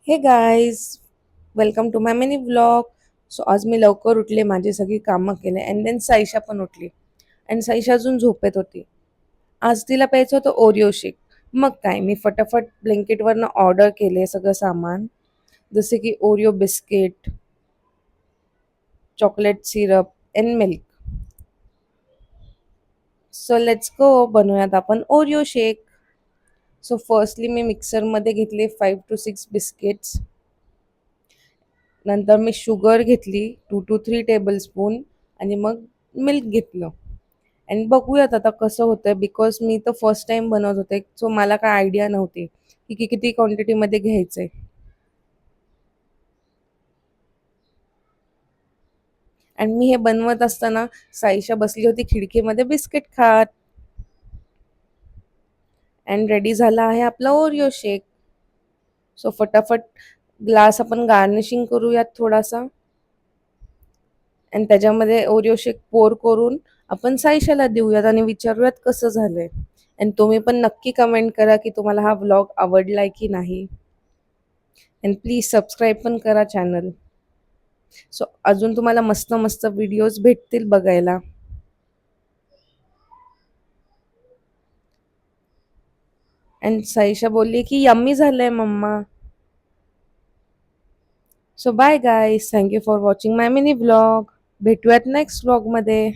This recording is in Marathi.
हे guys, welcome to my mini vlog. So आज मी लवकर उठले, माझी सगळी कामं केले अँड देन साईशा पण उठली अँड साईशा अजून झोपेत होती. आज तिला प्यायचं होतं ओरिओ शेक. मग काय, मी फटाफट ब्लिंकिटवरनं ऑर्डर केले सगळं सामान, जसे की Oreo biscuit, chocolate syrup and milk. So let's go, बनवूयात आपण ओरिओ शेक. सो फर्स्टली मी मिक्सरमध्ये घेतले 5 to 6 बिस्किट्स. नंतर मी शुगर घेतली 2 to 3 टेबलस्पून आणि मग मिल्क घेतलं आणि बघूयात आता कसं होतंय. बिकॉज मी तर फर्स्ट टाइम बनवत होते, सो मला काय आयडिया नव्हती की किती क्वांटिटीमध्ये घ्यायचंय. आणि मी हे बनवत असताना साईशा बसली होती खिडकीमध्ये बिस्किट खात. अँड रेडी झाला आहे आपला ओरिओ शेक. सो फटाफट ग्लास आपण गार्निशिंग करूयात थोडासा आणि त्याच्यामध्ये ओरिओ शेक पोर करून आपण साईशाला देऊयात आणि विचारूयात कसं झालंय. आणि तुम्ही पण नक्की कमेंट करा की तुम्हाला हा व्लॉग आवडलाय की नाही. अँड प्लीज सबस्क्राईब पण करा चॅनल. सो अजून तुम्हाला मस्त मस्त व्हिडिओज भेटतील बघायला. अँड साईशा बोलली की यम्मी झालंय mamma. So bye guys, thank you for watching my mini vlog. भेटूयात नेक्स्ट व्लॉगमध्ये.